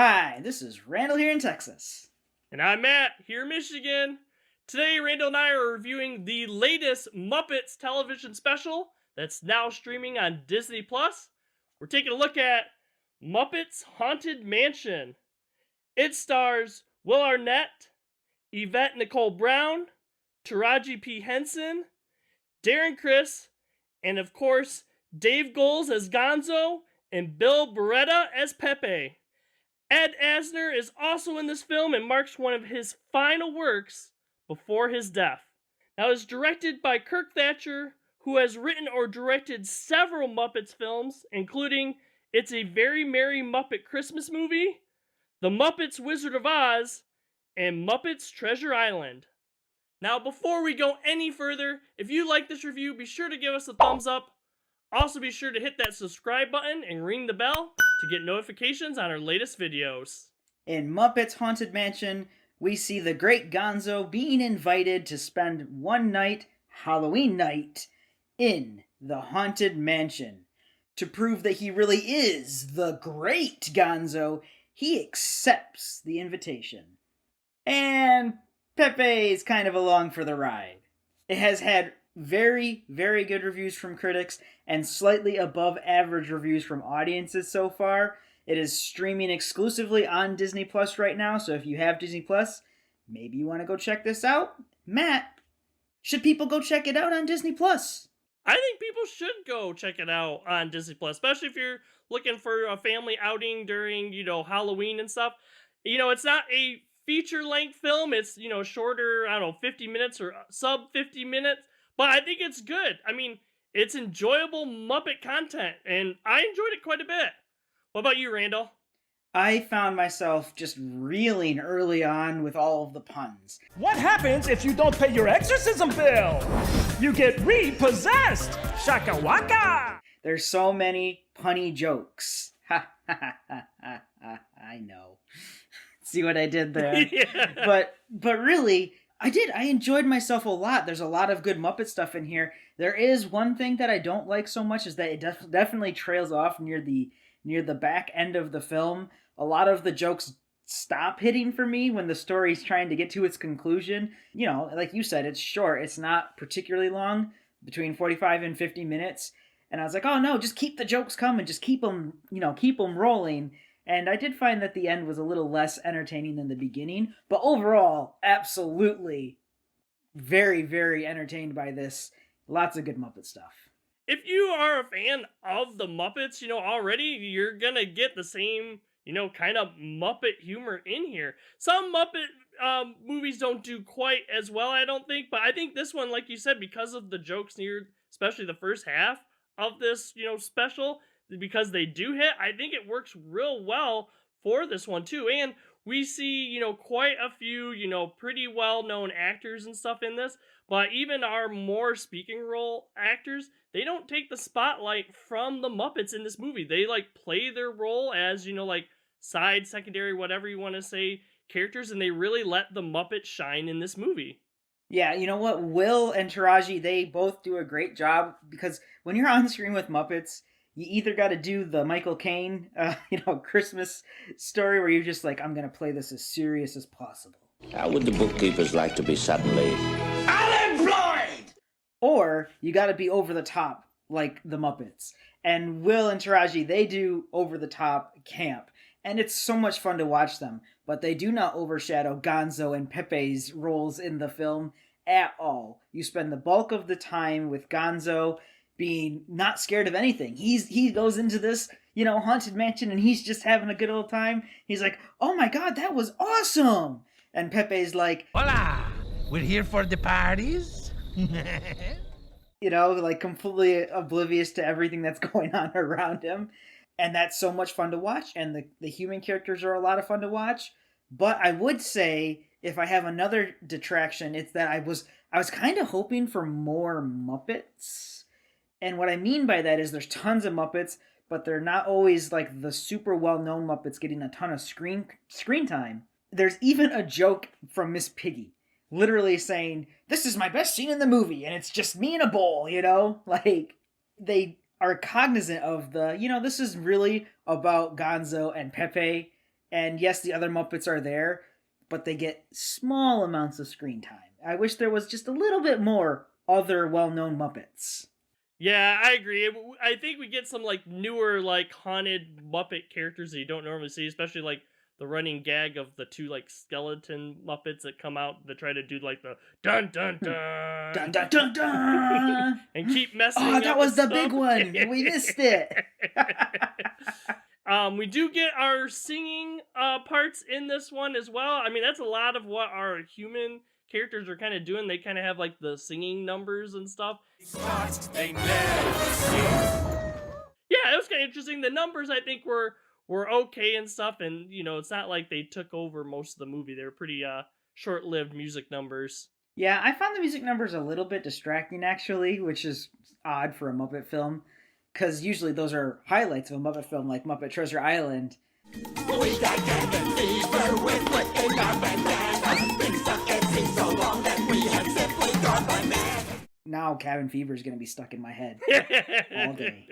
Hi, this is Randall here in Texas. And I'm Matt, here in Michigan. Today, Randall and I are reviewing the latest Muppets television special that's now streaming on Disney+. We're taking a look at Muppets Haunted Mansion. It stars Will Arnett, Yvette Nicole Brown, Taraji P. Henson, Darren Criss, and of course, Dave Goelz as Gonzo and Bill Beretta as Pepe. Ed Asner is also in this film and marks one of his final works before his death. Now, it's directed by Kirk Thatcher, who has written or directed several Muppets films, including It's a Very Merry Muppet Christmas Movie, The Muppets Wizard of Oz, and Muppets Treasure Island. Now, before we go any further, if you like this review, be sure to give us a thumbs up. Also, be sure to hit that subscribe button and ring the bell to get notifications on our latest videos. In Muppets Haunted Mansion, we see the great Gonzo being invited to spend one night, Halloween night, in the Haunted Mansion. To prove that he really is the great Gonzo, he accepts the invitation. And Pepe is kind of along for the ride. It has had very, very good reviews from critics and slightly above average reviews from audiences so far. It is streaming exclusively on Disney Plus right now, so if you have Disney Plus, maybe you want to go check this out. Matt, should people go check it out on Disney Plus? I think people should go check it out on Disney Plus, especially if you're looking for a family outing during, Halloween and stuff. It's not a feature-length film. It's, shorter, 50 minutes or sub 50 minutes. But I think it's good. I mean, it's enjoyable Muppet content, and I enjoyed it quite a bit. What about you, Randall? I found myself just reeling early on with all of the puns. What happens if you don't pay your exorcism bill? You get repossessed! Shaka waka! There's so many punny jokes. Ha ha ha ha ha. I know. See what I did there? Yeah. But really, I enjoyed myself a lot. There's a lot of good Muppet stuff in here. There is one thing that I don't like so much is that it definitely trails off near the back end of the film. A lot of the jokes stop hitting for me when the story's trying to get to its conclusion. Like you said, it's short. It's not particularly long, between 45 and 50 minutes. And I was like, oh no, just keep the jokes coming. Just keep them rolling. And I did find that the end was a little less entertaining than the beginning. But overall, absolutely very, very entertained by this. Lots of good Muppet stuff. If you are a fan of the Muppets, already, you're gonna get the same, kind of Muppet humor in here. Some Muppet movies don't do quite as well, I don't think. But I think this one, like you said, because of the jokes near, especially the first half of this, special, because they do hit, I think it works real well for this one too. And we see, quite a few, pretty well-known actors and stuff in this, but even our more speaking role actors, they don't take the spotlight from the Muppets in this movie. They play their role as, side, secondary, whatever you want to say, characters, and they really let the Muppets shine in this movie. Yeah, you know what? Will and Taraji, they both do a great job, because when you're on screen with Muppets, you either got to do the Michael Caine, Christmas story where you're just like, I'm going to play this as serious as possible. How would the bookkeepers like to be suddenly unemployed? Or you got to be over the top like the Muppets. And Will and Taraji, they do over the top camp. And it's so much fun to watch them. But they do not overshadow Gonzo and Pepe's roles in the film at all. You spend the bulk of the time with Gonzo being not scared of anything. He goes into this, Haunted Mansion, and he's just having a good old time. He's like, oh my god, that was awesome! And Pepe's like, hola, we're here for the parties? Completely oblivious to everything that's going on around him. And that's so much fun to watch, and the human characters are a lot of fun to watch. But I would say, if I have another detraction, it's that I was kind of hoping for more Muppets. And what I mean by that is there's tons of Muppets, but they're not always like the super well-known Muppets getting a ton of screen time. There's even a joke from Miss Piggy, literally saying, this is my best scene in the movie, and it's just me in a bowl, They are cognizant of this is really about Gonzo and Pepe, And yes, the other Muppets are there, but they get small amounts of screen time. I wish there was just a little bit more other well-known Muppets. Yeah, I agree. I think we get some like newer like haunted Muppet characters that you don't normally see, especially like the running gag of the two like skeleton Muppets that come out that try to do like the dun dun dun Dun dun dun dun! and keep messing. Oh, that was the stuff. big one. We missed it. We do get our singing parts in this one as well. I mean, that's a lot of what our human characters are kind of doing. They kind of have like the singing numbers and stuff. Yeah, it was kind of interesting. The numbers I think were okay and stuff, and you know, it's not like they took over most of the movie. They were pretty short-lived music numbers. Yeah, I found the music numbers a little bit distracting actually, which is odd for a Muppet film, because usually those are highlights of a Muppet film, like Muppet Treasure Island. We got cabin fever with flicking our bandanas. Been stuck at sea so long that we have simply gone bananas. Now Cabin Fever is going to be stuck in my head all day.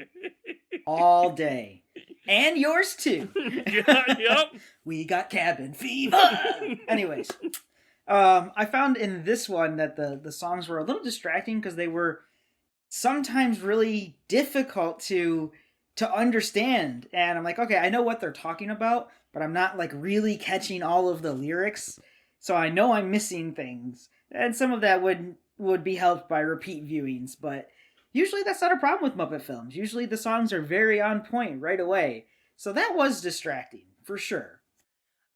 All day. And yours too. Yep. We got cabin fever. Anyways, I found in this one that the songs were a little distracting because they were sometimes really difficult to understand. And I'm like, okay, I know what they're talking about, but I'm not like really catching all of the lyrics. So I know I'm missing things. And some of that would be helped by repeat viewings, but usually that's not a problem with Muppet films. Usually the songs are very on point right away. So that was distracting, for sure.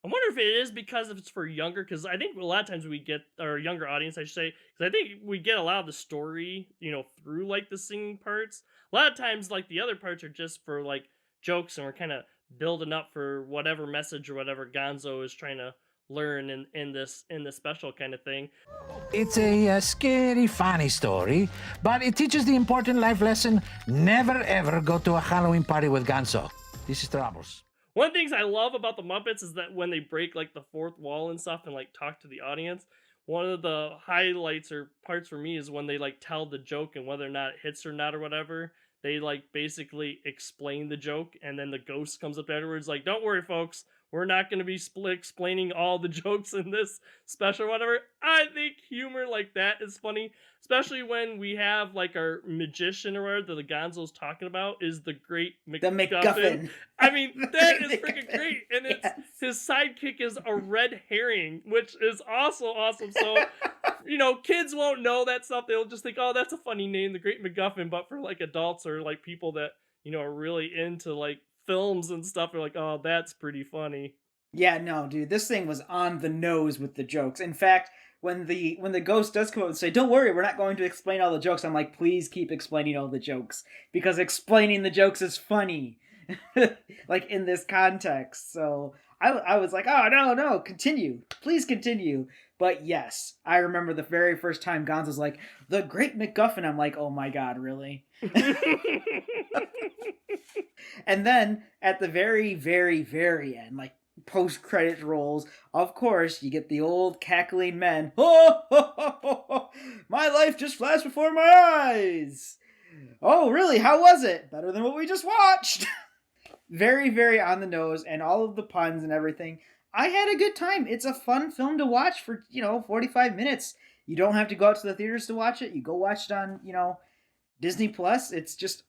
I wonder if it is because if it's for younger, because I think a lot of times we get, or younger audience, I should say, because I think we get a lot of the story, you know, through like the singing parts. A lot of times, like the other parts are just for like jokes, and we're kind of building up for whatever message or whatever Gonzo is trying to learn in this special kind of thing. It's a scary, funny story, but it teaches the important life lesson: never ever go to a Halloween party with Gonzo. This is troubles. One of the things I love about the Muppets is that when they break like the fourth wall and stuff and like talk to the audience, one of the highlights or parts for me is when they like tell the joke and whether or not it hits or not or whatever. They like basically explain the joke, and then the ghost comes up afterwards like, don't worry folks, we're not going to be explaining all the jokes in this special or whatever. I think humor like that is funny, especially when we have like our magician or whatever that the Gonzo's talking about is the great McGuffin. The McGuffin. I mean, that is freaking great. And it's his sidekick is a red herring, which is also awesome. So, you know, kids won't know that stuff. They'll just think, oh, that's a funny name, the Great McGuffin. But for like adults or like people that, you know, are really into like films and stuff, are like, oh, that's pretty funny. Yeah, no, dude, this thing was on the nose with the jokes. In fact, when the ghost does come up and say, don't worry, we're not going to explain all the jokes, I'm like, please keep explaining all the jokes, because explaining the jokes is funny. Like in this context. So I was like, oh, no, continue, please continue. But yes, I remember the very first time Gonzo's like, the Great McGuffin. I'm like, oh my god, really? And then at the very, very, very end, like post-credit rolls, of course, you get the old cackling men. Oh, ho, ho, ho, ho. My life just flashed before my eyes. Oh, really? How was it? Better than what we just watched. Very, very on the nose, and all of the puns and everything. I had a good time. It's a fun film to watch for, 45 minutes. You don't have to go out to the theaters to watch it. You go watch it on, Disney Plus. It's just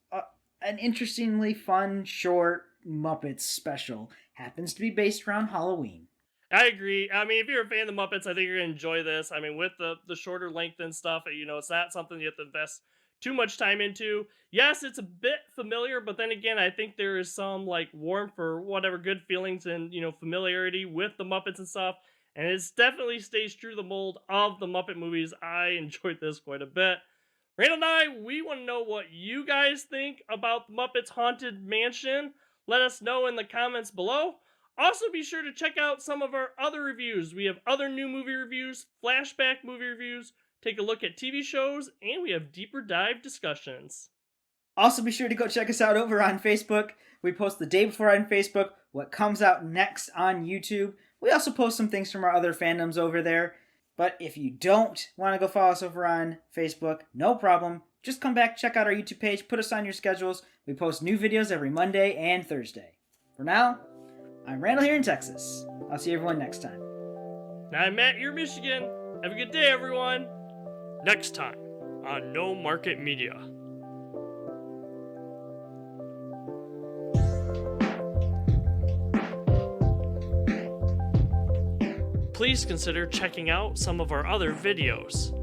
an interestingly fun, short Muppets special. Happens to be based around Halloween. I agree. I mean, if you're a fan of the Muppets, I think you're going to enjoy this. I mean, with the shorter length and stuff, it's not something you have to invest too much time into. Yes, it's a bit familiar, but then again, I think there is some like warmth or whatever good feelings and, familiarity with the Muppets and stuff. And it definitely stays true to the mold of the Muppet movies. I enjoyed this quite a bit. Randall and I, we want to know what you guys think about the Muppets Haunted Mansion. Let us know in the comments below. Also, be sure to check out some of our other reviews. We have other new movie reviews, flashback movie reviews, take a look at TV shows, and we have deeper dive discussions. Also, be sure to go check us out over on Facebook. We post the day before on Facebook what comes out next on YouTube. We also post some things from our other fandoms over there. But if you don't want to go follow us over on Facebook, no problem. Just come back, check out our YouTube page, put us on your schedules. We post new videos every Monday and Thursday. For now, I'm Randall here in Texas. I'll see everyone next time. And I'm Matt here in Michigan. Have a good day, everyone. Next time on No Market Media. Please consider checking out some of our other videos.